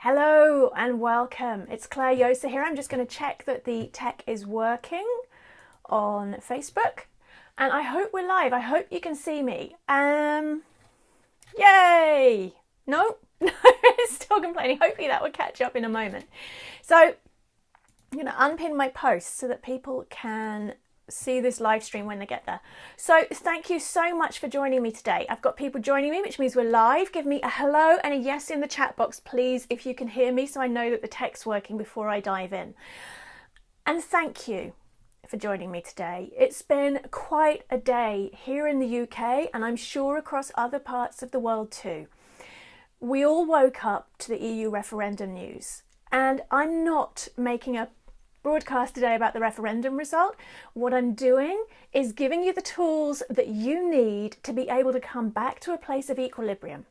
Hello and welcome. It's Clare here. I'm just going to check that the tech is working on Facebook, and I hope we're live. I hope you can see me. Yay! No, it's still complaining. Hopefully that will catch up in a moment. So I'm going to unpin my post so that people can see this live stream when they get there. So thank you so much for joining me today. I've got people joining me, which means we're live. Give me a hello and a yes in the chat box, please, if you can hear me, so I know that the tech's working before I dive in. And thank you for joining me today. It's been quite a day here in the UK, and I'm sure across other parts of the world too. We all woke up to the EU referendum news, and I'm not making a broadcast today about the referendum result. What I'm doing is giving you the tools that you need to be able to come back to a place of equilibrium.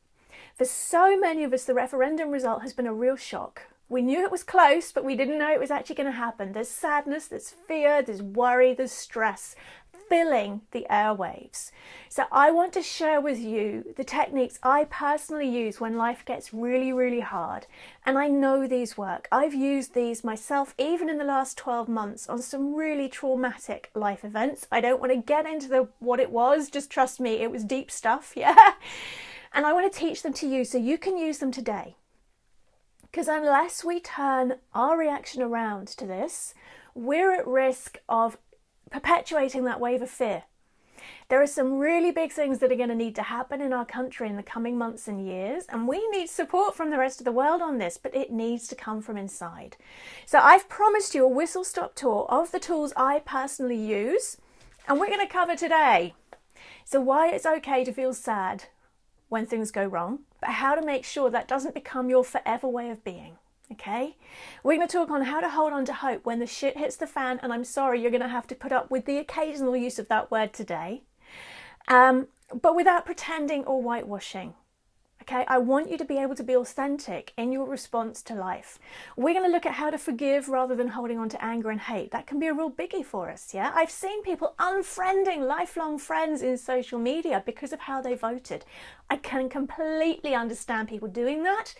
For so many of us, the referendum result has been a real shock. We knew it was close, but we didn't know it was actually going to happen. There's sadness, there's fear, there's worry, there's stress filling the airwaves. So I want to share with you the techniques I personally use when life gets really, really hard. And I know these work. I've used these myself, even in the last 12 months, on some really traumatic life events. I don't want to get into what it was, just trust me, it was deep stuff, yeah? And I want to teach them to you so you can use them today. Because unless we turn our reaction around to this, we're at risk of perpetuating that wave of fear. There are some really big things that are going to need to happen in our country in the coming months and years, and we need support from the rest of the world on this, but it needs to come from inside. So I've promised you a whistle-stop tour of the tools I personally use, and we're going to cover today. So why it's okay to feel sad when things go wrong, but how to make sure that doesn't become your forever way of being. Okay, we're going to talk on how to hold on to hope when the shit hits the fan, and I'm sorry you're going to have to put up with the occasional use of that word today, but without pretending or whitewashing. Okay, I want you to be able to be authentic in your response to life. We're going to look at how to forgive rather than holding on to anger and hate. That can be a real biggie for us, yeah? I've seen people unfriending lifelong friends in social media because of how they voted. I can completely understand people doing that.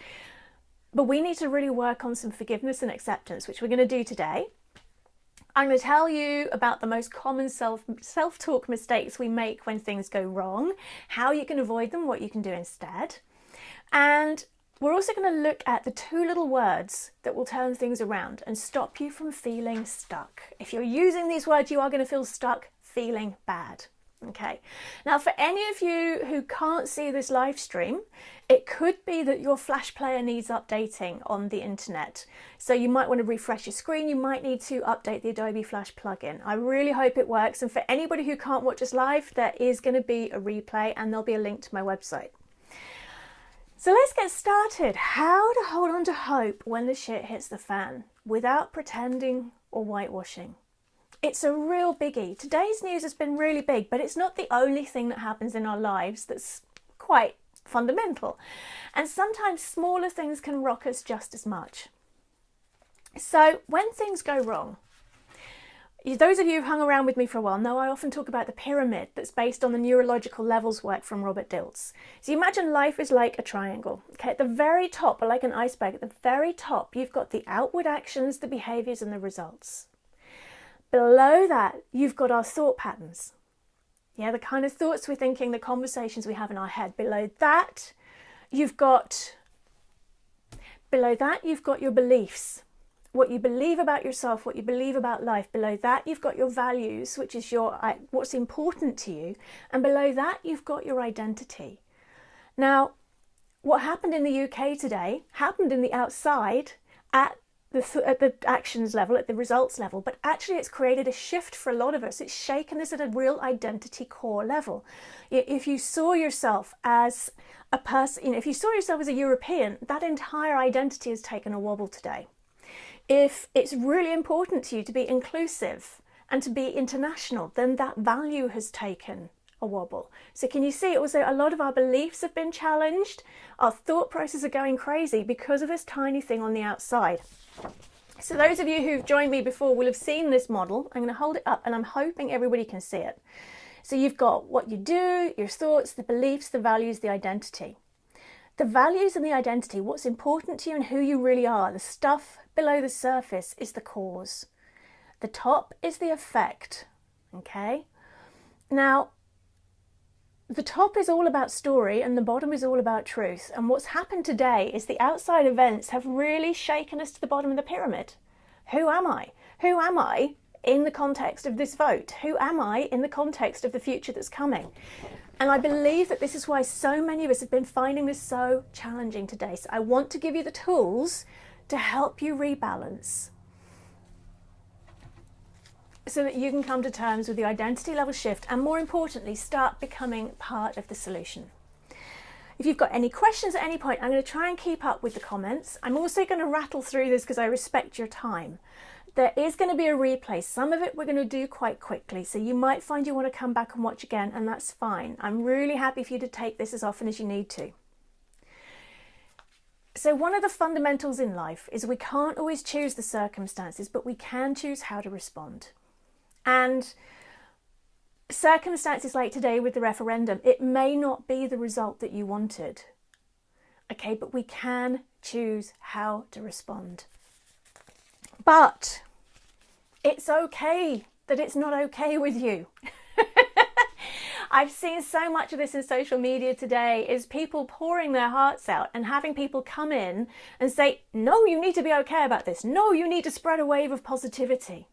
But we need to really work on some forgiveness and acceptance, which we're going to do today. I'm going to tell you about the most common self-talk mistakes we make when things go wrong, how you can avoid them, what you can do instead. And we're also going to look at the 2 little words that will turn things around and stop you from feeling stuck. If you're using these words, you are going to feel stuck, feeling bad. Okay, now for any of you who can't see this live stream, it could be that your Flash player needs updating on the internet. So you might want to refresh your screen, you might need to update the Adobe Flash plugin. I really hope it works, and for anybody who can't watch us live, there is going to be a replay and there'll be a link to my website. So let's get started. How to hold on to hope when the shit hits the fan without pretending or whitewashing. It's a real biggie. Today's news has been really big, but it's not the only thing that happens in our lives that's quite fundamental. And sometimes smaller things can rock us just as much. So when things go wrong, those of you who've hung around with me for a while know I often talk about the pyramid that's based on the neurological levels work from Robert Dilts. So you imagine life is like a triangle. Okay, at the very top, or like an iceberg, at the very top, you've got the outward actions, the behaviors, and the results. Below that, you've got our thought patterns. Yeah, the kind of thoughts we're thinking, the conversations we have in our head. Below that, you've got your beliefs. What you believe about yourself, what you believe about life. Below that, you've got your values, which is what's important to you. And below that, you've got your identity. Now, what happened in the UK today happened in the outside at the actions level, at the results level, but actually it's created a shift for a lot of us. It's shaken us at a real identity core level. If you saw yourself as a person, if you saw yourself as a European, that entire identity has taken a wobble today. If it's really important to you to be inclusive and to be international, then that value has taken a wobble. So can you see also a lot of our beliefs have been challenged, our thought processes are going crazy because of this tiny thing on the outside. So those of you who've joined me before will have seen this model. I'm going to hold it up and I'm hoping everybody can see it. So you've got what you do, your thoughts, the beliefs, the values, the identity. The values and the identity, what's important to you and who you really are, the stuff below the surface is the cause. The top is the effect, okay? Now, the top is all about story and the bottom is all about truth. And what's happened today is the outside events have really shaken us to the bottom of the pyramid. Who am I? Who am I in the context of this vote? Who am I in the context of the future that's coming? And I believe that this is why so many of us have been finding this so challenging today. So I want to give you the tools to help you rebalance so that you can come to terms with the identity level shift and, more importantly, start becoming part of the solution. If you've got any questions at any point, I'm going to try and keep up with the comments. I'm also going to rattle through this because I respect your time. There is going to be a replay. Some of it we're going to do quite quickly, so you might find you want to come back and watch again, and that's fine. I'm really happy for you to take this as often as you need to. So one of the fundamentals in life is we can't always choose the circumstances, but we can choose how to respond. And circumstances like today with the referendum, it may not be the result that you wanted. Okay, but we can choose how to respond. But it's okay that it's not okay with you. I've seen so much of this in social media today, is people pouring their hearts out and having people come in and say, no, you need to be okay about this. No, you need to spread a wave of positivity.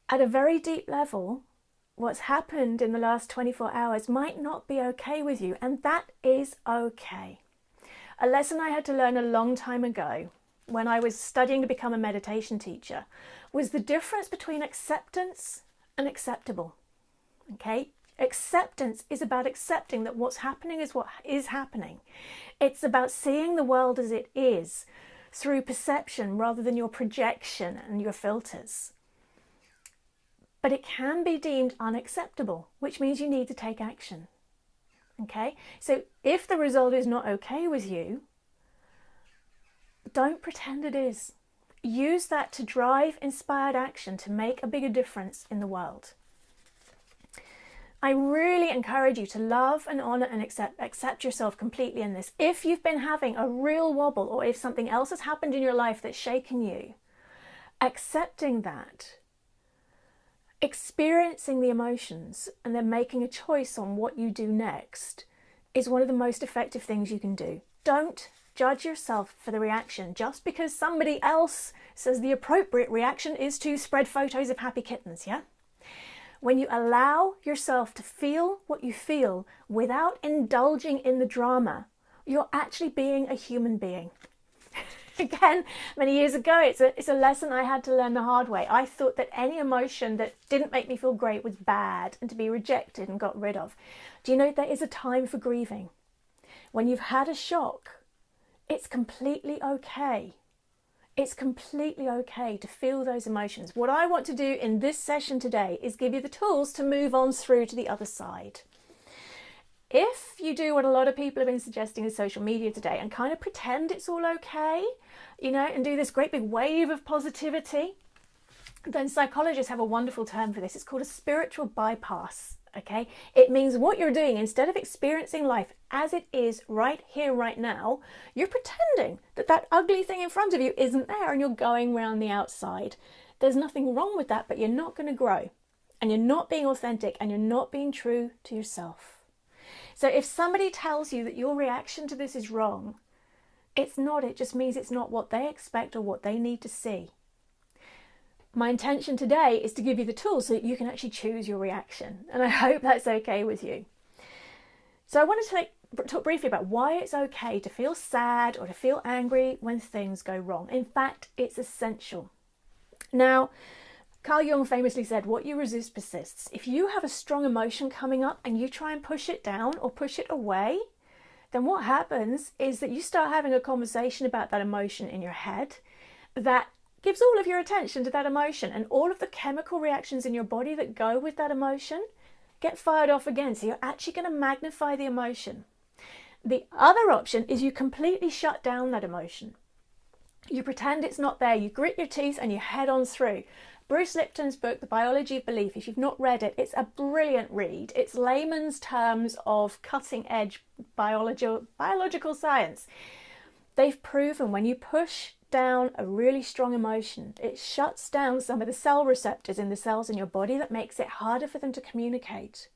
At a very deep level, what's happened in the last 24 hours might not be okay with you, and that is okay. A lesson I had to learn a long time ago when I was studying to become a meditation teacher was the difference between acceptance and acceptable. Okay? Acceptance is about accepting that what's happening is what is happening. It's about seeing the world as it is through perception rather than your projection and your filters. But it can be deemed unacceptable, which means you need to take action. Okay? So if the result is not okay with you, don't pretend it is. Use that to drive inspired action to make a bigger difference in the world. I really encourage you to love and honour and accept yourself completely in this. If you've been having a real wobble, or if something else has happened in your life that's shaken you, accepting that, experiencing the emotions, and then making a choice on what you do next is one of the most effective things you can do. Don't judge yourself for the reaction just because somebody else says the appropriate reaction is to spread photos of happy kittens, yeah? When you allow yourself to feel what you feel without indulging in the drama, you're actually being a human being. Again, many years ago, it's a lesson I had to learn the hard way. I thought that any emotion that didn't make me feel great was bad and to be rejected and got rid of. Do you know there is a time for grieving? When you've had a shock, it's completely okay. It's completely okay to feel those emotions. What I want to do in this session today is give you the tools to move on through to the other side. If you do what a lot of people have been suggesting in social media today and kind of pretend it's all okay, you know, and do this great big wave of positivity, then psychologists have a wonderful term for this. It's called a spiritual bypass, okay? It means what you're doing, instead of experiencing life as it is right here, right now, you're pretending that that ugly thing in front of you isn't there and you're going around the outside. There's nothing wrong with that, but you're not going to grow, and you're not being authentic, and you're not being true to yourself. So if somebody tells you that your reaction to this is wrong, it's not. It just means it's not what they expect or what they need to see. My intention today is to give you the tools so that you can actually choose your reaction. And I hope that's okay with you. So I wanted to talk briefly about why it's okay to feel sad or to feel angry when things go wrong. In fact, it's essential. Now, Carl Jung famously said, what you resist persists. If you have a strong emotion coming up and you try and push it down or push it away, then what happens is that you start having a conversation about that emotion in your head that gives all of your attention to that emotion, and all of the chemical reactions in your body that go with that emotion get fired off again. So you're actually going to magnify the emotion. The other option is you completely shut down that emotion. You pretend it's not there. You grit your teeth and you head on through. Bruce Lipton's book, The Biology of Belief, if you've not read it, it's a brilliant read. It's layman's terms of cutting edge biological science. They've proven when you push down a really strong emotion, it shuts down some of the cell receptors in the cells in your body that makes it harder for them to communicate.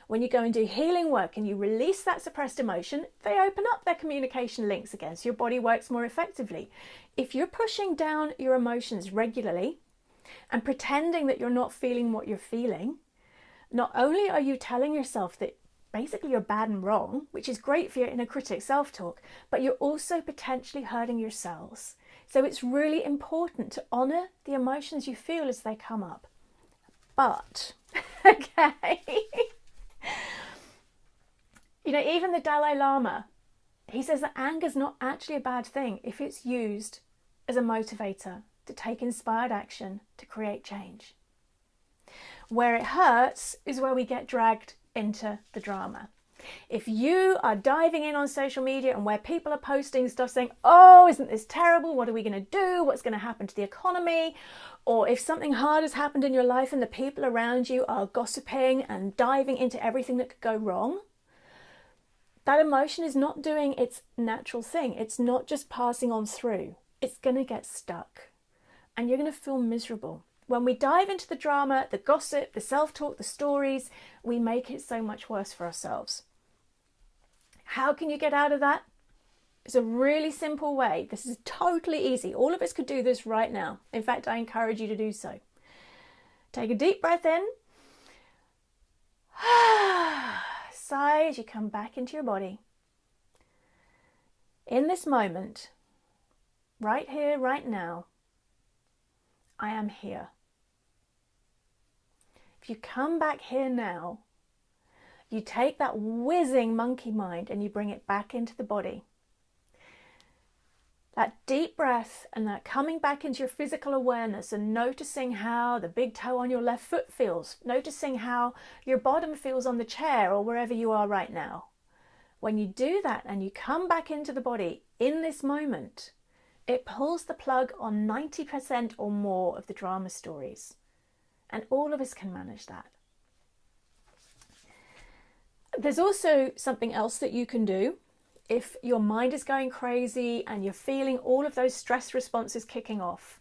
When you go and do healing work and you release that suppressed emotion, they open up their communication links again, so your body works more effectively. If you're pushing down your emotions regularly and pretending that you're not feeling what you're feeling, not only are you telling yourself that basically you're bad and wrong, which is great for your inner critic self-talk, but you're also potentially hurting your cells. So it's really important to honour the emotions you feel as they come up. But, okay, you know, even the Dalai Lama, he says that anger is not actually a bad thing if it's used as a motivator to take inspired action to create change. Where it hurts is where we get dragged into the drama. If you are diving in on social media and where people are posting stuff saying, oh, isn't this terrible? What are we going to do? What's going to happen to the economy? Or if something hard has happened in your life and the people around you are gossiping and diving into everything that could go wrong, that emotion is not doing its natural thing. It's not just passing on through. It's going to get stuck and you're going to feel miserable. When we dive into the drama, the gossip, the self-talk, the stories, we make it so much worse for ourselves. How can you get out of that? It's a really simple way. This is totally easy. All of us could do this right now. In fact, I encourage you to do so. Take a deep breath in. Sigh as you come back into your body. In this moment, right here, right now, I am here. If you come back here now, you take that whizzing monkey mind and you bring it back into the body. That deep breath and that coming back into your physical awareness and noticing how the big toe on your left foot feels, noticing how your bottom feels on the chair or wherever you are right now. When you do that and you come back into the body in this moment, it pulls the plug on 90% or more of the drama stories. And all of us can manage that. There's also something else that you can do. If your mind is going crazy and you're feeling all of those stress responses kicking off,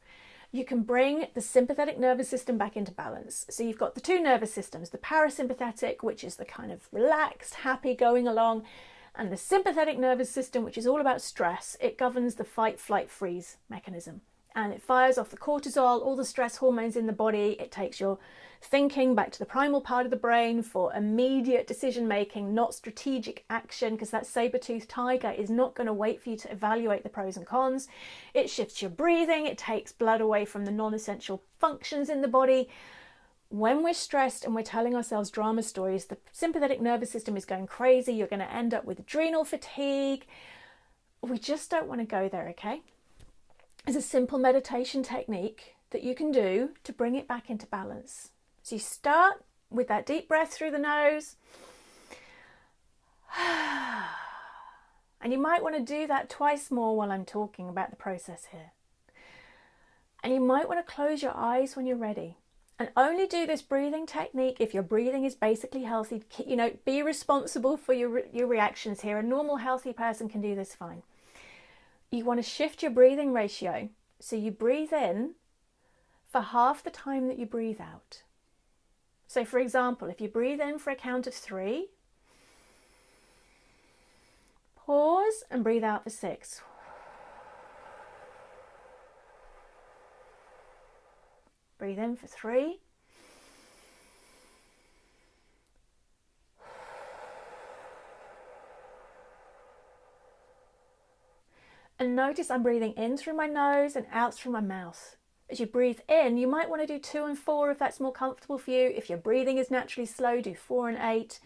you can bring the sympathetic nervous system back into balance. So you've got the two nervous systems, the parasympathetic, which is the kind of relaxed, happy going along, and the sympathetic nervous system, which is all about stress. It governs the fight, flight, freeze mechanism. And it fires off the cortisol, all the stress hormones in the body. It takes your thinking back to the primal part of the brain for immediate decision making, not strategic action, because that saber-toothed tiger is not going to wait for you to evaluate the pros and cons. It shifts your breathing. It takes blood away from the non-essential functions in the body. When we're stressed and we're telling ourselves drama stories, the sympathetic nervous system is going crazy. You're going to end up with adrenal fatigue. We just don't want to go there, okay? It's a simple meditation technique that you can do to bring it back into balance. So you start with that deep breath through the nose. And you might want to do that twice more while I'm talking about the process here. And you might want to close your eyes when you're ready. And only do this breathing technique if your breathing is basically healthy. You know, be responsible for your reactions here. A normal, healthy person can do this fine. You want to shift your breathing ratio. So you breathe in for half the time that you breathe out. So for example, if you breathe in for a count of 3, pause and breathe out for 6. Breathe in for 3. And notice I'm breathing in through my nose and out through my mouth. As you breathe in, you might want to do 2 and 4 if that's more comfortable for you. If your breathing is naturally slow, do 4 and 8.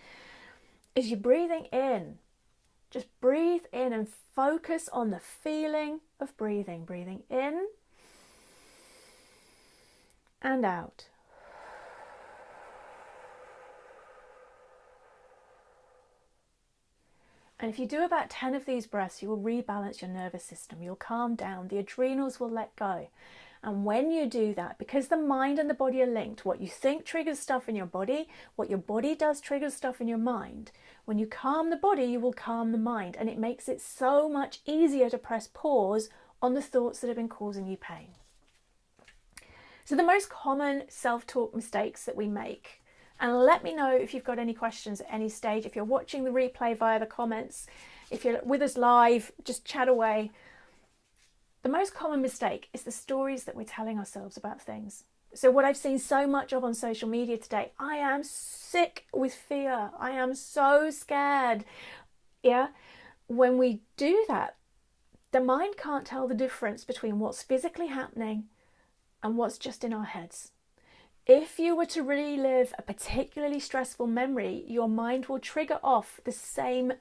As you're breathing in, just breathe in and focus on the feeling of breathing. Breathing in and out. And if you do about 10 of these breaths, you will rebalance your nervous system. You'll calm down. The adrenals will let go. And when you do that, because the mind and the body are linked, what you think triggers stuff in your body, what your body does triggers stuff in your mind. When you calm the body, you will calm the mind. And it makes it so much easier to press pause on the thoughts that have been causing you pain. So the most common self-talk mistakes that we make, and let me know if you've got any questions at any stage. If you're watching the replay via the comments, if you're with us live, just chat away. The most common mistake is the stories that we're telling ourselves about things. So what I've seen so much of on social media today, I am sick with fear. I am so scared. Yeah. When we do that, the mind can't tell the difference between what's physically happening and what's just in our heads. If you were to relive a particularly stressful memory, your mind will trigger off the same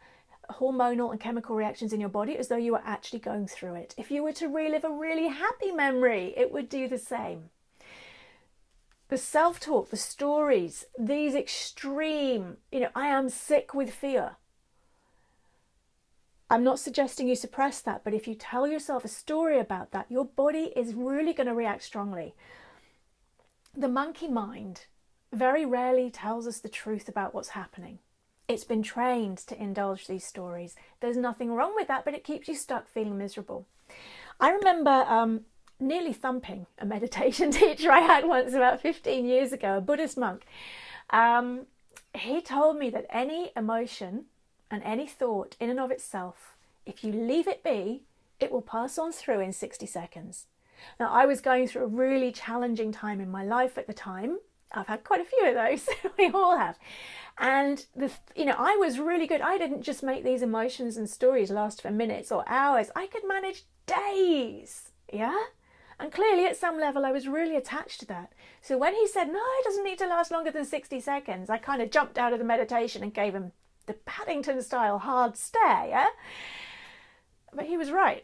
hormonal and chemical reactions in your body as though you were actually going through it. If you were to relive a really happy memory, it would do the same. The self-talk, the stories, these extreme, I am sick with fear. I'm not suggesting you suppress that, but if you tell yourself a story about that, your body is really going to react strongly. The monkey mind very rarely tells us the truth about what's happening. It's been trained to indulge these stories. There's nothing wrong with that, but it keeps you stuck feeling miserable. I remember nearly thumping a meditation teacher I had once about 15 years ago, a Buddhist monk. He told me that any emotion and any thought in and of itself, if you leave it be, it will pass on through in 60 seconds. Now, I was going through a really challenging time in my life at the time. I've had quite a few of those. We all have. And, I was really good. I didn't just make these emotions and stories last for minutes or hours. I could manage days. Yeah? And clearly at some level I was really attached to that. So when he said, no, it doesn't need to last longer than 60 seconds, I kind of jumped out of the meditation and gave him the Paddington style hard stare, yeah? But he was right.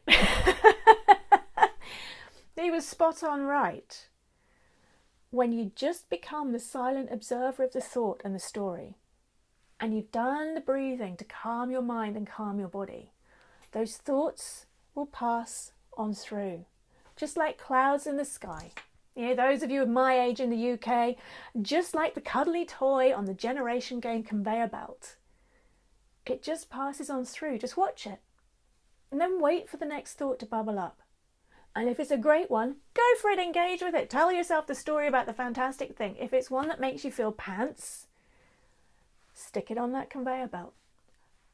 He was spot on right. When you just become the silent observer of the thought and the story, and you've done the breathing to calm your mind and calm your body, those thoughts will pass on through, just like clouds in the sky. Those of you of my age in the UK, just like the cuddly toy on the generation game conveyor belt. It just passes on through. Just watch it. And then wait for the next thought to bubble up. And if it's a great one, go for it, engage with it. Tell yourself the story about the fantastic thing. If it's one that makes you feel pants, stick it on that conveyor belt.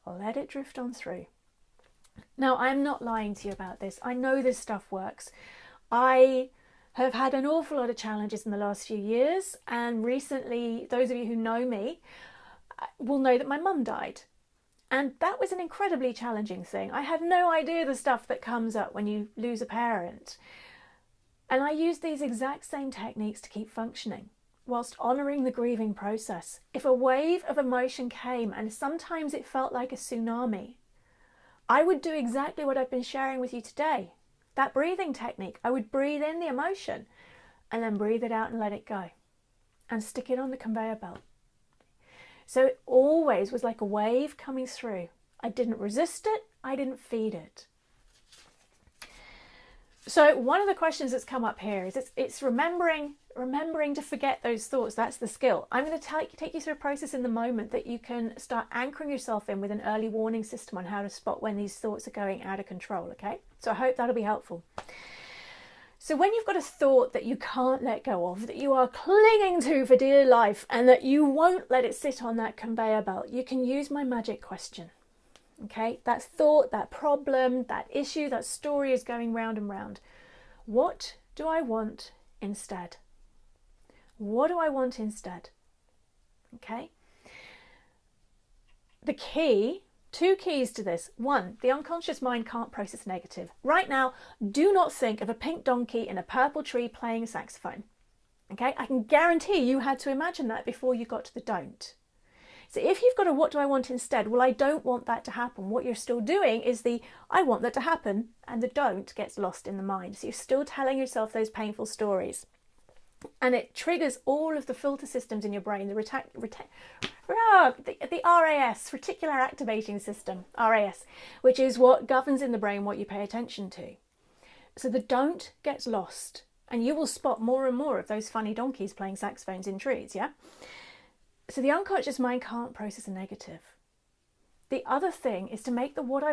Let it drift on through. Now, I'm not lying to you about this. I know this stuff works. I have had an awful lot of challenges in the last few years. And recently, those of you who know me will know that my mum died. And that was an incredibly challenging thing. I had no idea the stuff that comes up when you lose a parent. And I used these exact same techniques to keep functioning, whilst honouring the grieving process. If a wave of emotion came, and sometimes it felt like a tsunami, I would do exactly what I've been sharing with you today. That breathing technique. I would breathe in the emotion, and then breathe it out and let it go. And stick it on the conveyor belt. So it always was like a wave coming through. I didn't resist it. I didn't feed it. So one of the questions that's come up here is it's remembering to forget those thoughts. That's the skill. I'm going to take you through a process in the moment that you can start anchoring yourself in with an early warning system on how to spot when these thoughts are going out of control. Okay, so I hope that'll be helpful. So when you've got a thought that you can't let go of, that you are clinging to for dear life, and that you won't let it sit on that conveyor belt, you can use my magic question. Okay, that thought, that problem, that issue, that story is going round and round. What do I want instead? What do I want instead? Okay. The key, two keys to this. One, the unconscious mind can't process negative. Right now, do not think of a pink donkey in a purple tree playing a saxophone. Okay, I can guarantee you had to imagine that before you got to the don't. So if you've got a what do I want instead, well, I don't want that to happen. What you're still doing is the I want that to happen, and the don't gets lost in the mind. So you're still telling yourself those painful stories. And it triggers all of the filter systems in your brain, the RAS, reticular activating system, RAS, which is what governs in the brain what you pay attention to. So the don't gets lost, and you will spot more and more of those funny donkeys playing saxophones in trees, yeah? So the unconscious mind can't process a negative. The other thing is to make the what do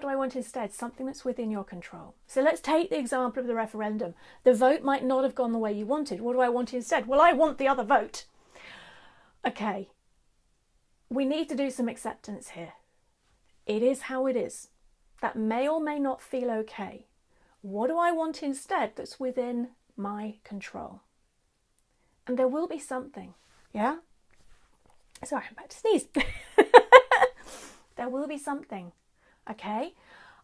I want instead, something that's within your control. So let's take the example of the referendum. The vote might not have gone the way you wanted. What do I want instead? Well, I want the other vote. Okay, we need to do some acceptance here. It is how it is. That may or may not feel okay. What do I want instead that's within my control? And there will be something, yeah? Sorry, I'm about to sneeze. There will be something, okay?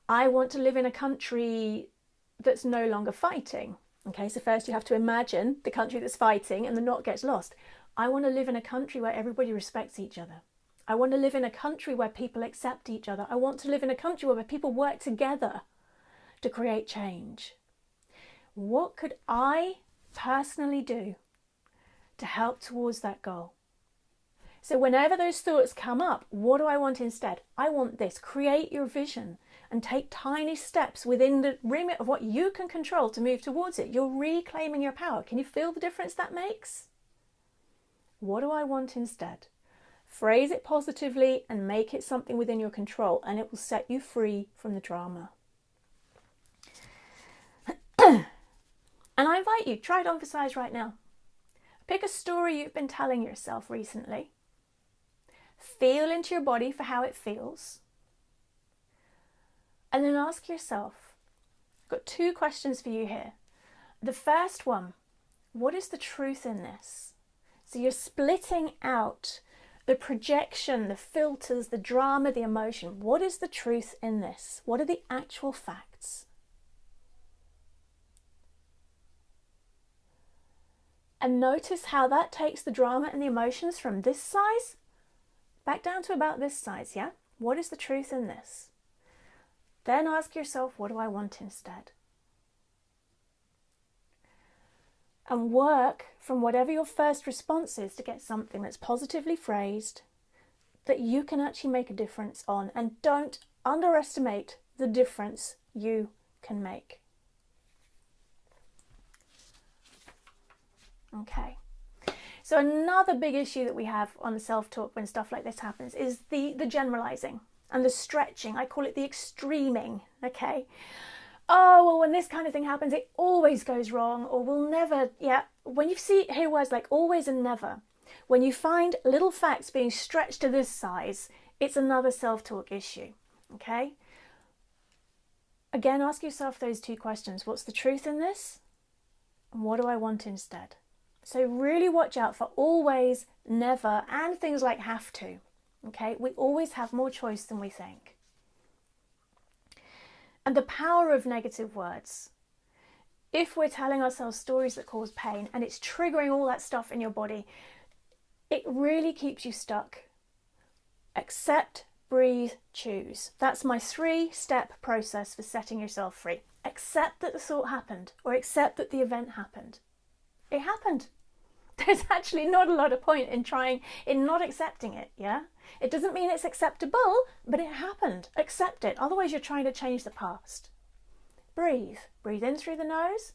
I want to live in a country that's no longer fighting. Okay, so first you have to imagine the country that's fighting and the not gets lost. I want to live in a country where everybody respects each other. I want to live in a country where people accept each other. I want to live in a country where people work together to create change. What could I personally do to help towards that goal? So whenever those thoughts come up, what do I want instead? I want this. Create your vision and take tiny steps within the remit of what you can control to move towards it. You're reclaiming your power. Can you feel the difference that makes? What do I want instead? Phrase it positively and make it something within your control, and it will set you free from the drama. And I invite you, try it on for size right now. Pick a story you've been telling yourself recently. Feel into your body for how it feels. And then ask yourself, I've got 2 questions for you here. The first one, what is the truth in this? So you're splitting out the projection, the filters, the drama, the emotion. What is the truth in this? What are the actual facts? And notice how that takes the drama and the emotions from this size back down to about this size, yeah? What is the truth in this? Then ask yourself, what do I want instead? And work from whatever your first response is to get something that's positively phrased, that you can actually make a difference on. And don't underestimate the difference you can make. Okay. So another big issue that we have on the self-talk when stuff like this happens is the generalizing and the stretching. I call it the extreming, okay? Oh, well, when this kind of thing happens, it always goes wrong, or we'll never, yeah. When you hear words like always and never, when you find little facts being stretched to this size, it's another self-talk issue, okay? Again, ask yourself those 2 questions. What's the truth in this? And what do I want instead? So really watch out for always, never, and things like have to. Okay, we always have more choice than we think. And the power of negative words. If we're telling ourselves stories that cause pain and it's triggering all that stuff in your body, it really keeps you stuck. Accept, breathe, choose. That's my 3-step process for setting yourself free. Accept that the thought happened, or accept that the event happened. It happened. There's actually not a lot of point in not accepting it, yeah? It doesn't mean it's acceptable, but it happened. Accept it. Otherwise, you're trying to change the past. Breathe. Breathe in through the nose.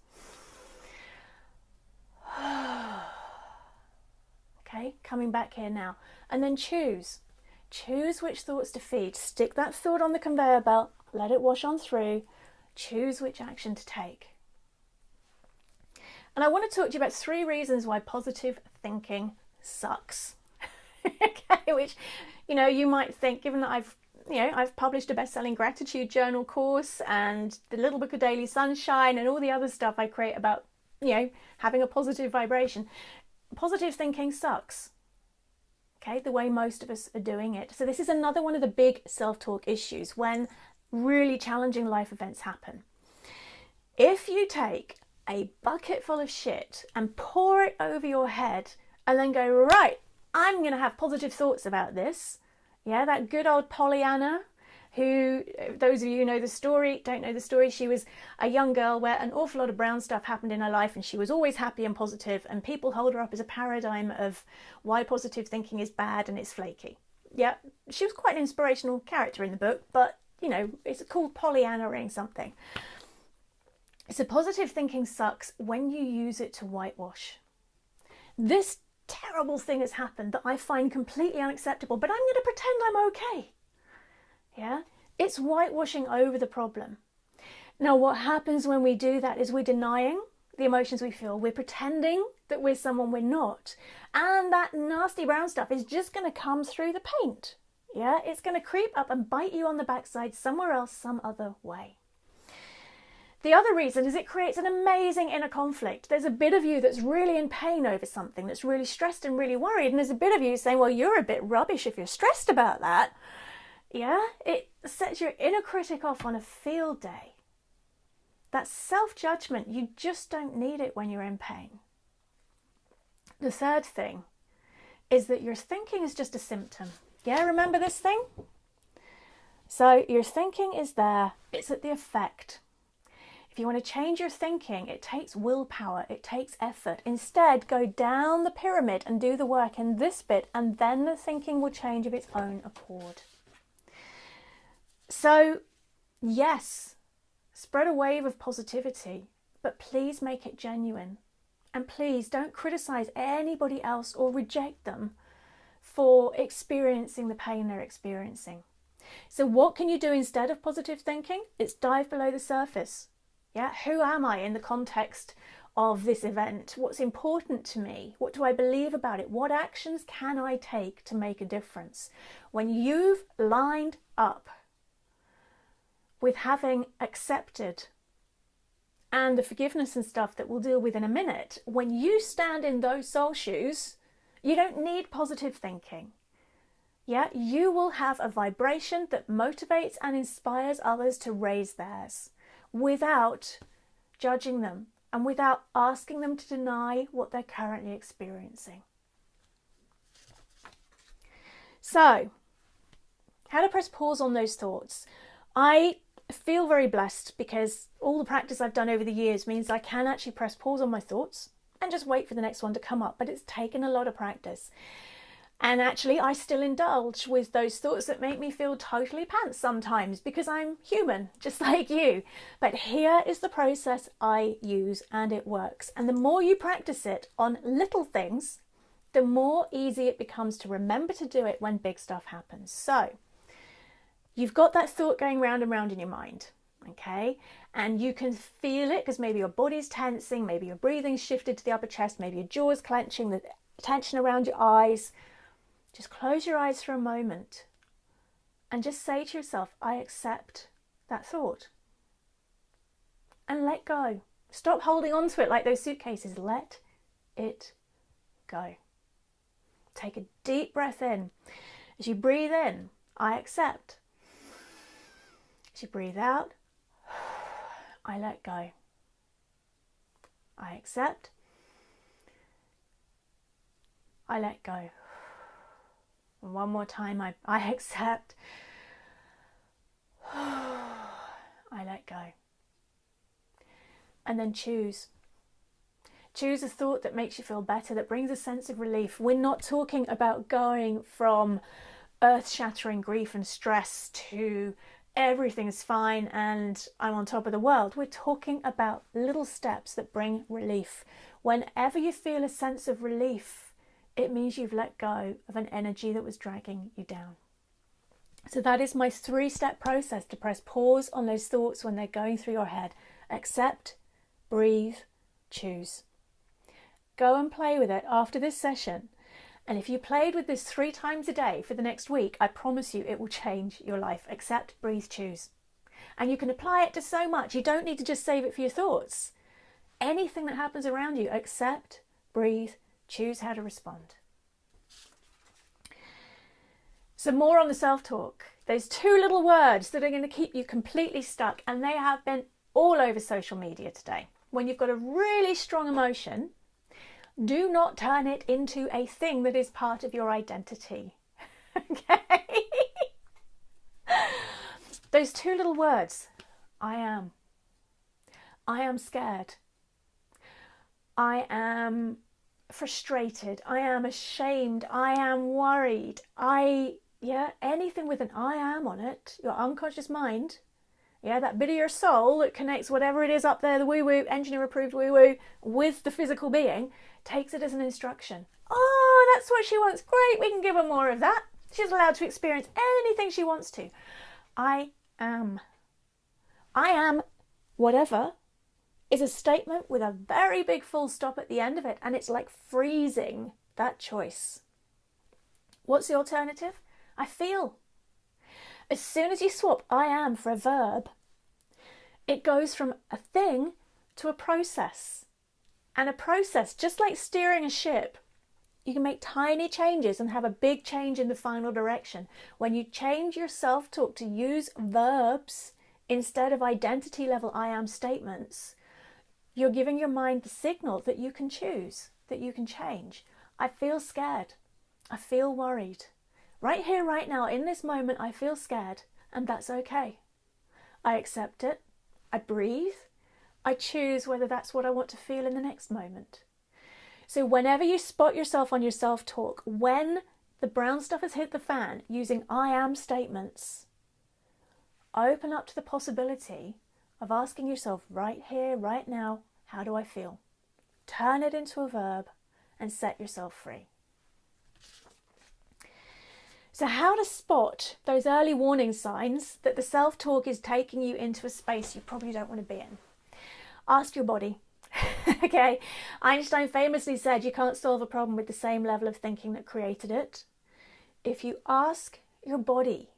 Okay, coming back here now. And then choose. Choose which thoughts to feed. Stick that thought on the conveyor belt. Let it wash on through. Choose which action to take. And I want to talk to you about 3 reasons why positive thinking sucks. Okay, which, you might think, given that I've published a best-selling gratitude journal course and the little book of daily sunshine and all the other stuff I create about, having a positive vibration. Positive thinking sucks. Okay, the way most of us are doing it. So this is another one of the big self-talk issues when really challenging life events happen. If you take a bucket full of shit and pour it over your head and then go, right, I'm going to have positive thoughts about this. Yeah, that good old Pollyanna who, those of you who know the story, don't know the story, she was a young girl where an awful lot of brown stuff happened in her life, and she was always happy and positive, and people hold her up as a paradigm of why positive thinking is bad and it's flaky. Yeah, she was quite an inspirational character in the book, but, you know, it's called Pollyanna-ing something. So positive thinking sucks when you use it to whitewash. This terrible thing has happened that I find completely unacceptable, but I'm going to pretend I'm okay. Yeah, it's whitewashing over the problem. Now, what happens when we do that is we're denying the emotions we feel. We're pretending that we're someone we're not. And that nasty brown stuff is just going to come through the paint. Yeah, it's going to creep up and bite you on the backside somewhere else, some other way. The other reason is it creates an amazing inner conflict. There's a bit of you that's really in pain over something, that's really stressed and really worried. And there's a bit of you saying, well, you're a bit rubbish if you're stressed about that. Yeah, it sets your inner critic off on a field day. That self-judgment, you just don't need it when you're in pain. The third thing is that your thinking is just a symptom. Yeah, remember this thing? So your thinking is there, it's at the effect. If you want to change your thinking, it takes willpower, it takes effort. Instead, go down the pyramid and do the work in this bit, and then the thinking will change of its own accord. So, yes, spread a wave of positivity, but please make it genuine. And please don't criticize anybody else or reject them for experiencing the pain they're experiencing. So what can you do instead of positive thinking? It's dive below the surface. Yeah, who am I in the context of this event? What's important to me? What do I believe about it? What actions can I take to make a difference? When you've lined up with having accepted and the forgiveness and stuff that we'll deal with in a minute, when you stand in those soul shoes, you don't need positive thinking. Yeah, you will have a vibration that motivates and inspires others to raise theirs without judging them and without asking them to deny what they're currently experiencing. So, how to press pause on those thoughts. I feel very blessed because all the practice I've done over the years means I can actually press pause on my thoughts and just wait for the next one to come up. But it's taken a lot of practice. And actually, I still indulge with those thoughts that make me feel totally pants sometimes because I'm human, just like you. But here is the process I use and it works. And the more you practice it on little things, the more easy it becomes to remember to do it when big stuff happens. So, you've got that thought going round and round in your mind, okay? And you can feel it because maybe your body's tensing, maybe your breathing's shifted to the upper chest, maybe your jaw's clenching, the tension around your eyes. Just close your eyes for a moment and just say to yourself, I accept that thought. And let go. Stop holding on to it like those suitcases. Let it go. Take a deep breath in. As you breathe in, I accept. As you breathe out, I let go. I accept. I let go. And one more time, I accept. I let go. And then choose. Choose a thought that makes you feel better, that brings a sense of relief. We're not talking about going from earth-shattering grief and stress to everything's fine and I'm on top of the world. We're talking about little steps that bring relief. Whenever you feel a sense of relief, it means you've let go of an energy that was dragging you down. So that is my 3-step process to press pause on those thoughts when they're going through your head. Accept, breathe, choose. Go and play with it after this session. And if you played with this 3 times a day for the next week, I promise you it will change your life. Accept, breathe, choose. And you can apply it to so much. You don't need to just save it for your thoughts. Anything that happens around you, accept, breathe, choose how to respond. So more on the self-talk. Those 2 little words that are going to keep you completely stuck, and they have been all over social media today. When you've got a really strong emotion, do not turn it into a thing that is part of your identity. Okay? Those two little words, I am. I am scared. I am frustrated. I am ashamed. I am worried. Anything with an I am on it, your unconscious mind, that bit of your soul that connects whatever it is up there, the woo-woo, engineer-approved woo-woo, with the physical being, takes it as an instruction. Oh, that's what she wants. Great, we can give her more of that. She's allowed to experience anything she wants to. I am. I am whatever is a statement with a very big full stop at the end of it, and it's like freezing that choice. What's the alternative? I feel. As soon as you swap I am for a verb, it goes from a thing to a process. And a process, just like steering a ship, you can make tiny changes and have a big change in the final direction. When you change your self-talk to use verbs instead of identity level I am statements, you're giving your mind the signal that you can choose, that you can change. I feel scared. I feel worried. Right here, right now, in this moment, I feel scared, and that's okay. I accept it. I breathe. I choose whether that's what I want to feel in the next moment. So whenever you spot yourself on your self-talk, when the brown stuff has hit the fan using I am statements, open up to the possibility of asking yourself right here, right now, how do I feel? Turn it into a verb and set yourself free. So how to spot those early warning signs that the self-talk is taking you into a space you probably don't want to be in? Ask your body. Okay, Einstein famously said you can't solve a problem with the same level of thinking that created it. If you ask your body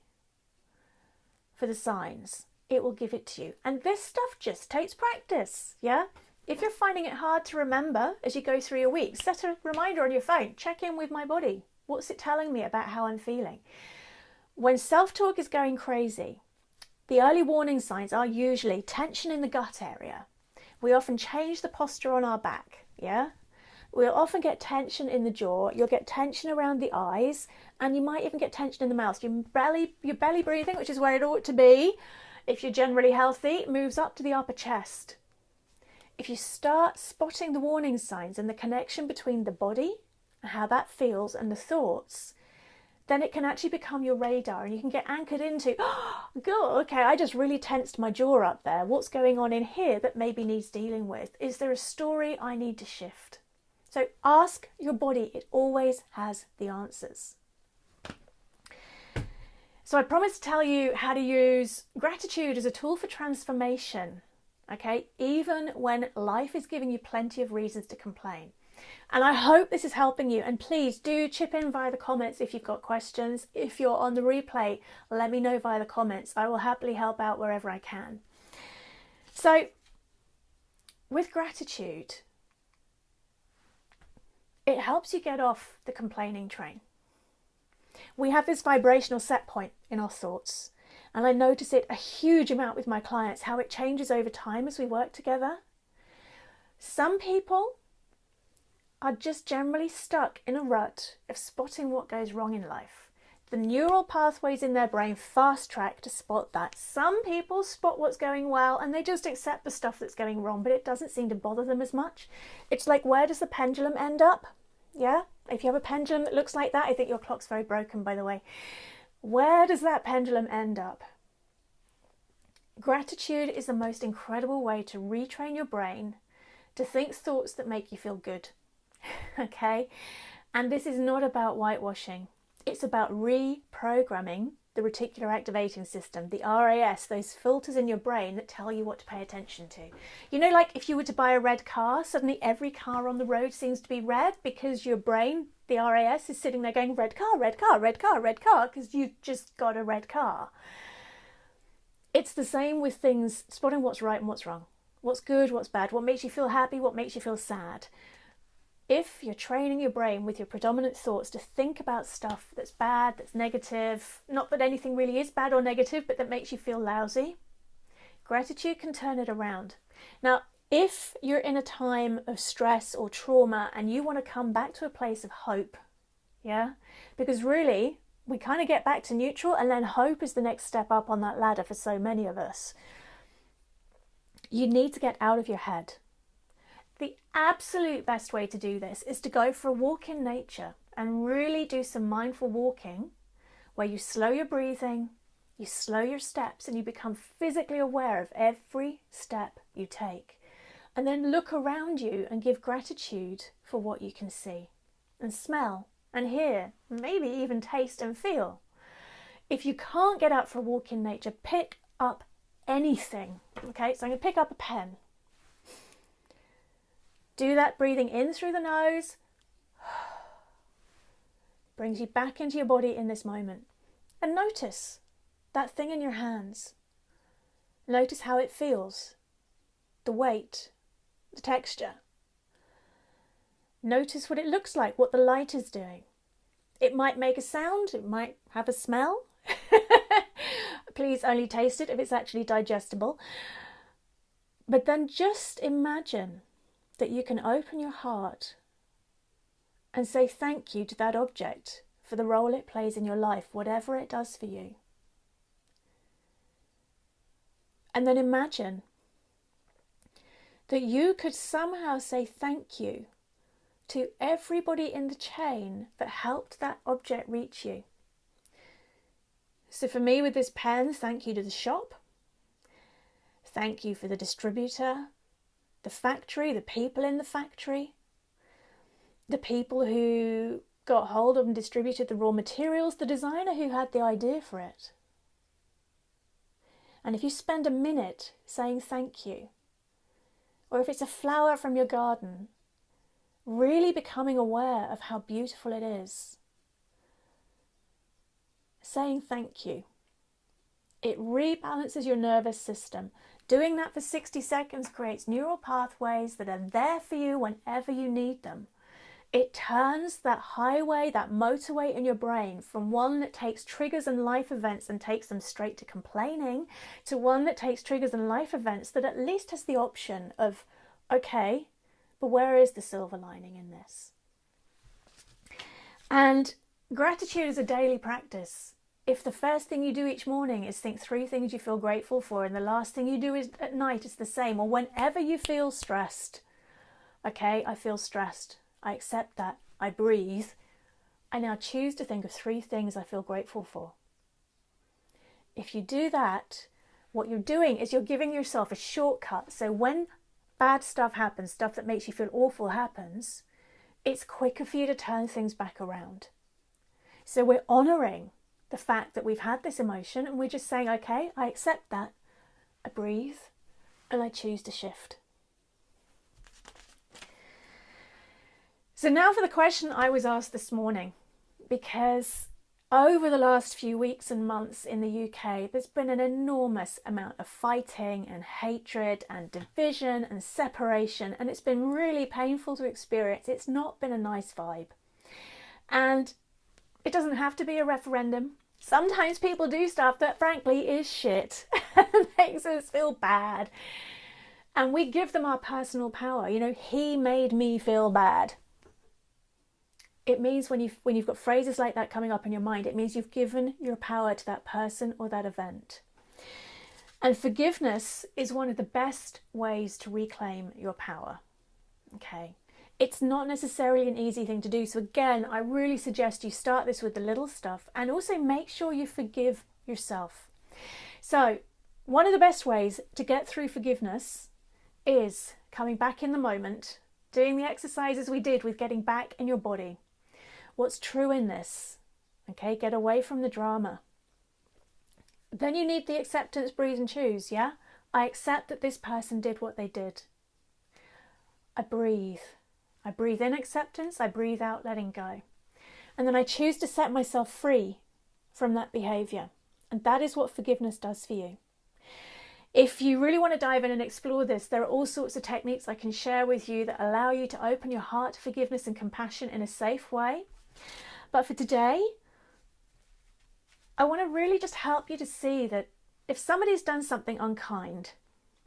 for the signs, it will give it to you. And this stuff just takes practice, yeah? If you're finding it hard to remember as you go through your week, set a reminder on your phone. Check in with my body. What's it telling me about how I'm feeling? When self-talk is going crazy, the early warning signs are usually tension in the gut area. We often change the posture on our back, yeah? We'll often get tension in the jaw, you'll get tension around the eyes, and you might even get tension in the mouth. Your belly breathing, which is where it ought to be, if you're generally healthy, moves up to the upper chest. If you start spotting the warning signs and the connection between the body and how that feels and the thoughts, then it can actually become your radar and you can get anchored into, oh, God, okay, I just really tensed my jaw up there. What's going on in here that maybe needs dealing with? Is there a story I need to shift? So ask your body. It always has the answers. So I promised to tell you how to use gratitude as a tool for transformation, okay? Even when life is giving you plenty of reasons to complain. And I hope this is helping you. And please do chip in via the comments if you've got questions. If you're on the replay, let me know via the comments. I will happily help out wherever I can. So with gratitude, it helps you get off the complaining train. We have this vibrational set point in our thoughts. And I notice it a huge amount with my clients, how it changes over time as we work together. Some people are just generally stuck in a rut of spotting what goes wrong in life. The neural pathways in their brain fast track to spot that. Some people spot what's going well and they just accept the stuff that's going wrong, but it doesn't seem to bother them as much. It's like, where does the pendulum end up? Yeah? If you have a pendulum that looks like that, I think your clock's very broken, by the way. Where does that pendulum end up? Gratitude is the most incredible way to retrain your brain to think thoughts that make you feel good. Okay, and this is not about whitewashing. It's about reprogramming the reticular activating system, the RAS, those filters in your brain that tell you what to pay attention to. You know, like if you were to buy a red car, suddenly every car on the road seems to be red because your brain, the RAS, is sitting there going, red car, red car, red car, red car, because you've just got a red car. It's the same with things, spotting what's right and what's wrong, what's good, what's bad, what makes you feel happy, what makes you feel sad. If you're training your brain with your predominant thoughts to think about stuff that's bad, that's negative, not that anything really is bad or negative, but that makes you feel lousy, gratitude can turn it around. Now, if you're in a time of stress or trauma and you want to come back to a place of hope, yeah, because really we kind of get back to neutral, and then hope is the next step up on that ladder for so many of us. You need to get out of your head. The absolute best way to do this is to go for a walk in nature and really do some mindful walking where you slow your breathing, you slow your steps, and you become physically aware of every step you take. And then look around you and give gratitude for what you can see and smell and hear, maybe even taste and feel. If you can't get out for a walk in nature, pick up anything. Okay, so I'm going to pick up a pen. Do that breathing in through the nose. Brings you back into your body in this moment. And notice that thing in your hands. Notice how it feels. The weight, the texture. Notice what it looks like, what the light is doing. It might make a sound, it might have a smell. Please only taste it if it's actually digestible. But then just imagine that you can open your heart and say thank you to that object for the role it plays in your life, whatever it does for you. And then imagine that you could somehow say thank you to everybody in the chain that helped that object reach you. So for me with this pen, thank you to the shop. Thank you for the distributor, the factory, the people in the factory, the people who got hold of and distributed the raw materials, the designer who had the idea for it. And if you spend a minute saying thank you, or if it's a flower from your garden, really becoming aware of how beautiful it is, saying thank you, it rebalances your nervous system. Doing that for 60 seconds creates neural pathways that are there for you whenever you need them. It turns that highway, that motorway in your brain from one that takes triggers and life events and takes them straight to complaining to one that takes triggers and life events that at least has the option of, okay, but where is the silver lining in this? And gratitude is a daily practice. If the first thing you do each morning is think 3 things you feel grateful for, and the last thing you do is at night is the same, or whenever you feel stressed, okay, I feel stressed, I accept that, I breathe, I now choose to think of 3 things I feel grateful for. If you do that, what you're doing is you're giving yourself a shortcut. So when bad stuff happens, stuff that makes you feel awful happens, it's quicker for you to turn things back around. So we're honouring the fact that we've had this emotion and we're just saying, okay, I accept that, I breathe, and I choose to shift. So now for the question I was asked this morning, because over the last few weeks and months in the UK, there's been an enormous amount of fighting and hatred and division and separation, and it's been really painful to experience. It's not been a nice vibe. And it doesn't have to be a referendum. Sometimes people do stuff that frankly is shit and makes us feel bad. And we give them our personal power. You know, he made me feel bad. It means when you've got phrases like that coming up in your mind, it means you've given your power to that person or that event. And forgiveness is one of the best ways to reclaim your power. Okay. It's not necessarily an easy thing to do. So again, I really suggest you start this with the little stuff and also make sure you forgive yourself. So one of the best ways to get through forgiveness is coming back in the moment, doing the exercises we did with getting back in your body. What's true in this? Okay, get away from the drama. Then you need the acceptance, breathe and choose, yeah? I accept that this person did what they did. I breathe. I breathe in acceptance, I breathe out letting go. And then I choose to set myself free from that behaviour. And that is what forgiveness does for you. If you really want to dive in and explore this, there are all sorts of techniques I can share with you that allow you to open your heart to forgiveness and compassion in a safe way. But for today, I want to really just help you to see that if somebody's done something unkind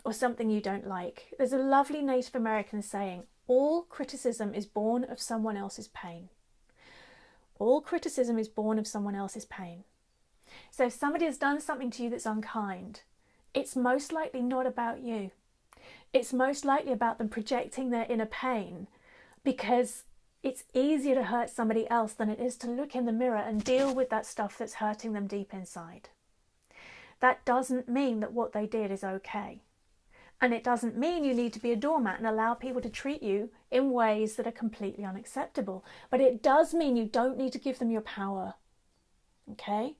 or something you don't like, there's a lovely Native American saying, all criticism is born of someone else's pain. All criticism is born of someone else's pain. So if somebody has done something to you that's unkind, it's most likely not about you. It's most likely about them projecting their inner pain, because it's easier to hurt somebody else than it is to look in the mirror and deal with that stuff that's hurting them deep inside. That doesn't mean that what they did is okay. And it doesn't mean you need to be a doormat and allow people to treat you in ways that are completely unacceptable. But it does mean you don't need to give them your power. Okay?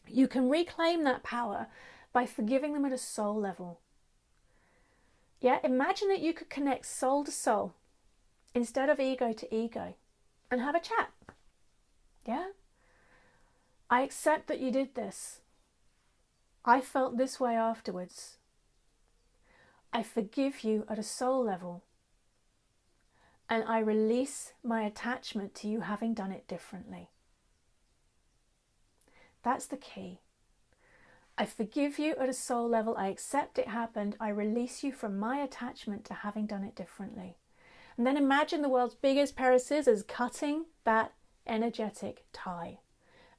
You can reclaim that power by forgiving them at a soul level. Yeah, imagine that you could connect soul to soul instead of ego to ego and have a chat. Yeah? I accept that you did this. I felt this way afterwards. I forgive you at a soul level. And I release my attachment to you having done it differently. That's the key. I forgive you at a soul level. I accept it happened. I release you from my attachment to having done it differently. And then imagine the world's biggest pair of scissors cutting that energetic tie.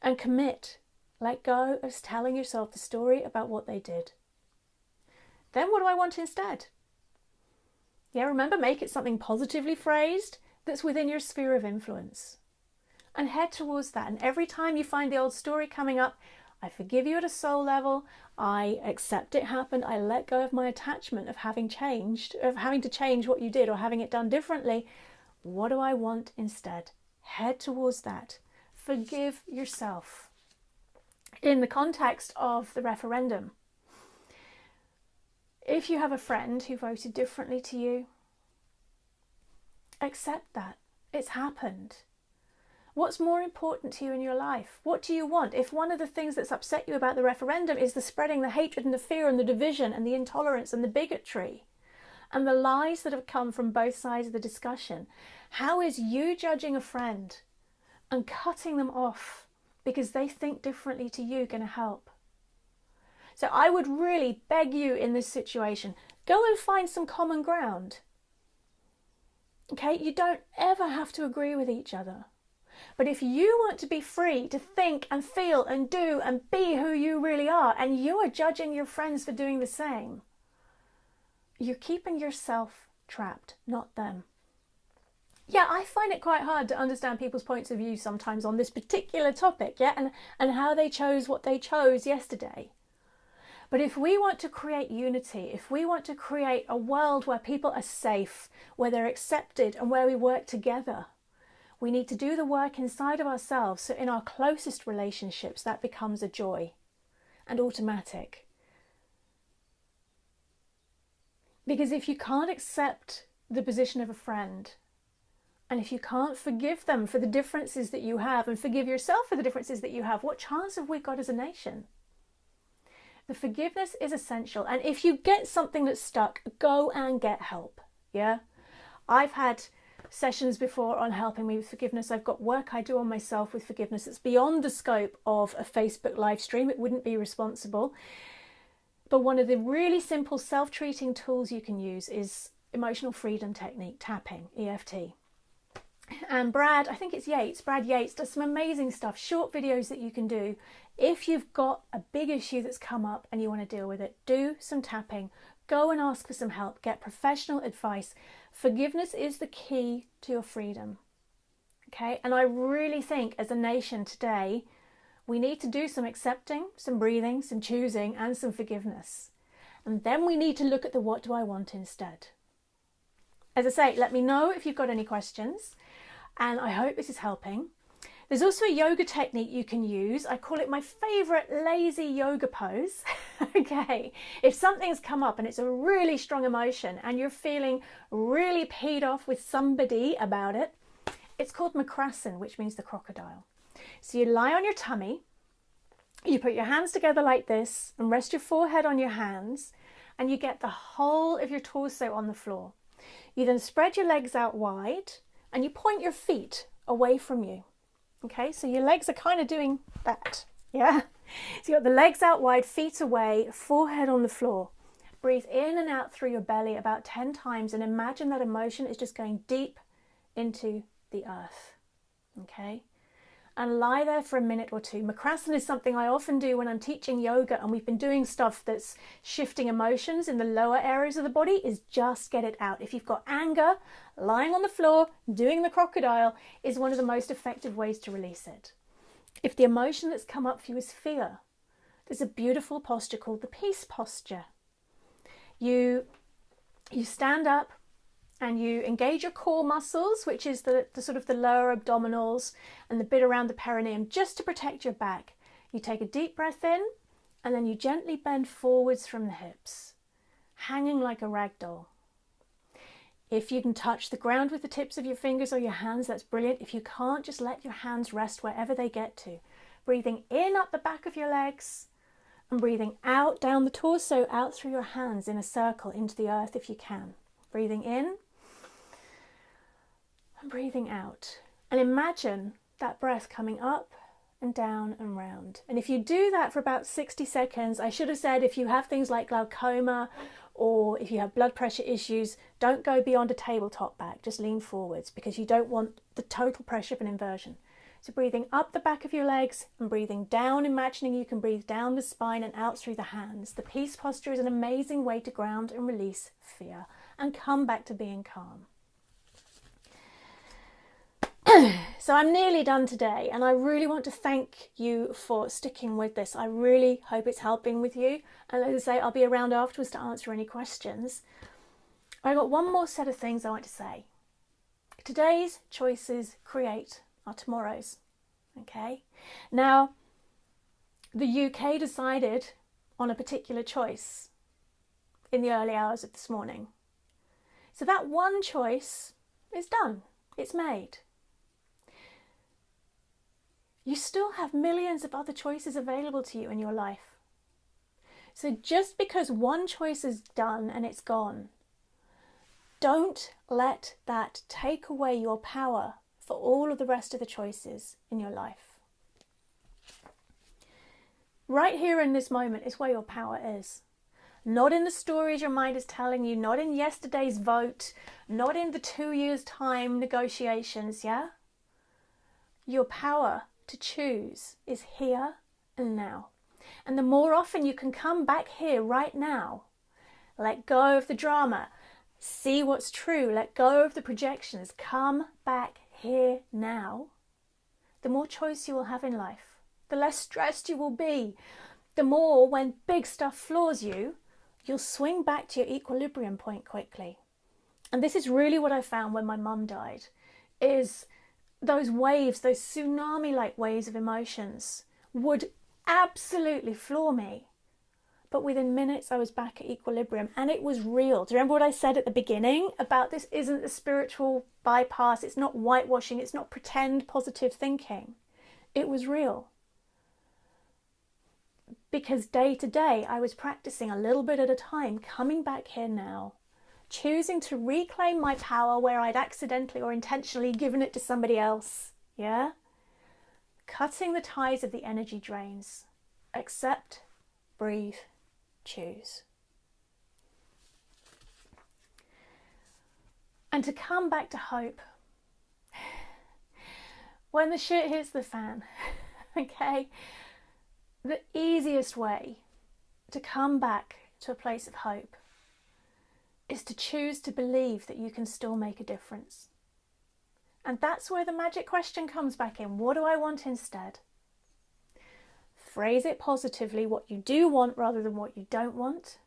And commit. Let go of telling yourself the story about what they did. Then what do I want instead? Yeah, remember, make it something positively phrased that's within your sphere of influence. And head towards that. And every time you find the old story coming up, I forgive you at a soul level. I accept it happened. I let go of my attachment of having to change what you did or having it done differently. What do I want instead? Head towards that. Forgive yourself. In the context of the referendum, if you have a friend who voted differently to you, accept that. It's happened. What's more important to you in your life? What do you want? If one of the things that's upset you about the referendum is the spreading the hatred and the fear and the division and the intolerance and the bigotry and the lies that have come from both sides of the discussion, how is you judging a friend and cutting them off because they think differently to you going to help? So I would really beg you in this situation, go and find some common ground. Okay, you don't ever have to agree with each other. But if you want to be free to think and feel and do and be who you really are, and you are judging your friends for doing the same, you're keeping yourself trapped, not them. Yeah, I find it quite hard to understand people's points of view sometimes on this particular topic, yeah, and how they chose what they chose yesterday. But if we want to create unity, if we want to create a world where people are safe, where they're accepted and where we work together, we need to do the work inside of ourselves so in our closest relationships that becomes a joy and automatic. Because if you can't accept the position of a friend, and if you can't forgive them for the differences that you have and forgive yourself for the differences that you have, what chance have we got as a nation? The forgiveness is essential. And if you get something that's stuck, go and get help. Yeah? I've had sessions before on helping me with forgiveness. I've got work I do on myself with forgiveness. It's beyond the scope of a Facebook live stream. It wouldn't be responsible. But one of the really simple self-treating tools you can use is emotional freedom technique, tapping, EFT. And Brad Yates does some amazing stuff, short videos that you can do. If you've got a big issue that's come up and you want to deal with it, do some tapping, go and ask for some help, get professional advice. Forgiveness is the key to your freedom. Okay, and I really think as a nation today, we need to do some accepting, some breathing, some choosing, and some forgiveness. And then we need to look at the what do I want instead. As I say, let me know if you've got any questions, and I hope this is helping. There's also a yoga technique you can use. I call it my favourite lazy yoga pose. Okay, if something's come up and it's a really strong emotion and you're feeling really peed off with somebody about it, it's called Makrasan, which means the crocodile. So you lie on your tummy, you put your hands together like this and rest your forehead on your hands, and you get the whole of your torso on the floor. You then spread your legs out wide and you point your feet away from you. Okay, so your legs are kind of doing that, yeah? So you've got the legs out wide, feet away, forehead on the floor. Breathe in and out through your belly about 10 times and imagine that emotion is just going deep into the earth, okay? and lie there for a minute or two. Makrasana is something I often do when I'm teaching yoga and we've been doing stuff that's shifting emotions in the lower areas of the body, is just get it out. If you've got anger, lying on the floor, doing the crocodile is one of the most effective ways to release it. If the emotion that's come up for you is fear, there's a beautiful posture called the peace posture. You stand up and you engage your core muscles, which is the sort of the lower abdominals and the bit around the perineum, just to protect your back. You take a deep breath in and then you gently bend forwards from the hips, hanging like a rag doll. If you can touch the ground with the tips of your fingers or your hands, that's brilliant. If you can't, just let your hands rest wherever they get to. Breathing in up the back of your legs and breathing out down the torso, out through your hands in a circle into the earth if you can. Breathing in and breathing out. And imagine that breath coming up and down and round. And if you do that for about 60 seconds, I should have said if you have things like glaucoma or if you have blood pressure issues, don't go beyond a tabletop back, just lean forwards because you don't want the total pressure of an inversion. So breathing up the back of your legs and breathing down, imagining you can breathe down the spine and out through the hands. The peace posture is an amazing way to ground and release fear and come back to being calm. So I'm nearly done today and I really want to thank you for sticking with this. I really hope it's helping with you. And as I say, I'll be around afterwards to answer any questions. I've got one more set of things I want to say. Today's choices create our tomorrows. Okay. Now, the UK decided on a particular choice in the early hours of this morning. So that one choice is done. It's made. You still have millions of other choices available to you in your life. So just because one choice is done and it's gone, don't let that take away your power for all of the rest of the choices in your life. Right here in this moment is where your power is. Not in the stories your mind is telling you, not in yesterday's vote, not in the 2 years' time negotiations, yeah? Your power to choose is here and now. And the more often you can come back here right now, let go of the drama, see what's true, let go of the projections, come back here now, the more choice you will have in life, the less stressed you will be, the more when big stuff floors you, you'll swing back to your equilibrium point quickly. And this is really what I found when my mum died, is those waves, those tsunami-like waves of emotions would absolutely floor me. But within minutes, I was back at equilibrium and it was real. Do you remember what I said at the beginning about this isn't a spiritual bypass? It's not whitewashing. It's not pretend positive thinking. It was real. Because day to day, I was practicing a little bit at a time, coming back here now, choosing to reclaim my power where I'd accidentally or intentionally given it to somebody else. Yeah? Cutting the ties of the energy drains. Accept, breathe, choose. And to come back to hope when the shit hits the fan, okay? The easiest way to come back to a place of hope is to choose to believe that you can still make a difference. And that's where the magic question comes back in. What do I want instead? Phrase it positively, what you do want rather than what you don't want.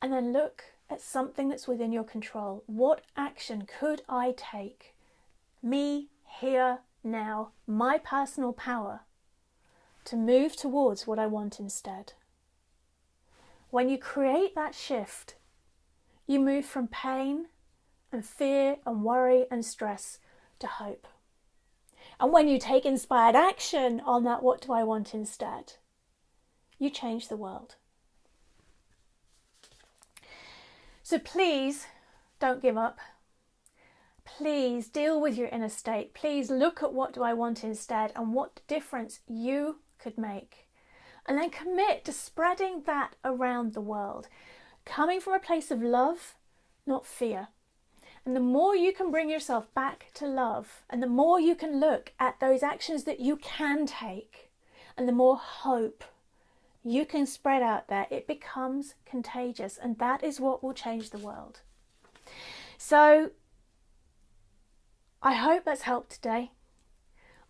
And then look at something that's within your control. What action could I take? Me, here, now, my personal power to move towards what I want instead. When you create that shift, you move from pain and fear and worry and stress to hope. And when you take inspired action on that, what do I want instead? You change the world. So please don't give up. Please deal with your inner state. Please look at what do I want instead and what difference you could make. And then commit to spreading that around the world. Coming from a place of love, not fear. And the more you can bring yourself back to love, and the more you can look at those actions that you can take, and the more hope you can spread out there, it becomes contagious. And that is what will change the world. So I hope that's helped today.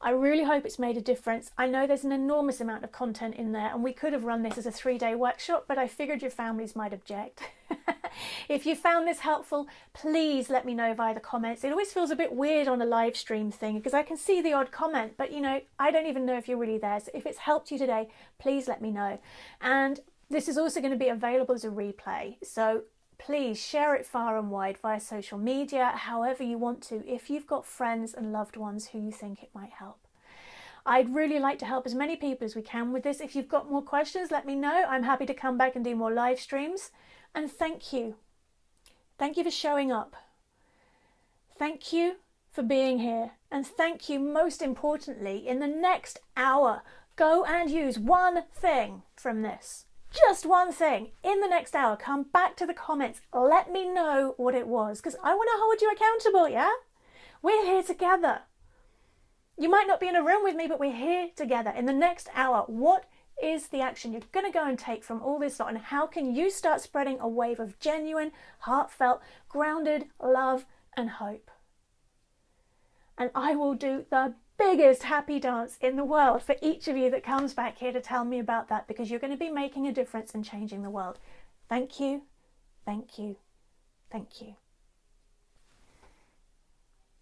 I really hope it's made a difference. I know there's an enormous amount of content in there, and we could have run this as a 3-day workshop, but I figured your families might object. If you found this helpful, please let me know via the comments. It always feels a bit weird on a live stream thing because I can see the odd comment, but you know, I don't even know if you're really there. So if it's helped you today, please let me know. And this is also going to be available as a replay. So please share it far and wide via social media, however you want to, if you've got friends and loved ones who you think it might help. I'd really like to help as many people as we can with this. If you've got more questions, let me know. I'm happy to come back and do more live streams. And thank you. Thank you for showing up. Thank you for being here. And thank you, most importantly, in the next hour, go and use one thing from this. Just one thing. In the next hour, come back to the comments. Let me know what it was, because I want to hold you accountable, yeah? We're here together. You might not be in a room with me, but we're here together. In the next hour, what is the action you're going to go and take from all this lot, and how can you start spreading a wave of genuine, heartfelt, grounded love and hope? And I will do the biggest happy dance in the world for each of you that comes back here to tell me about that, because you're going to be making a difference and changing the world. Thank you, thank you, thank you.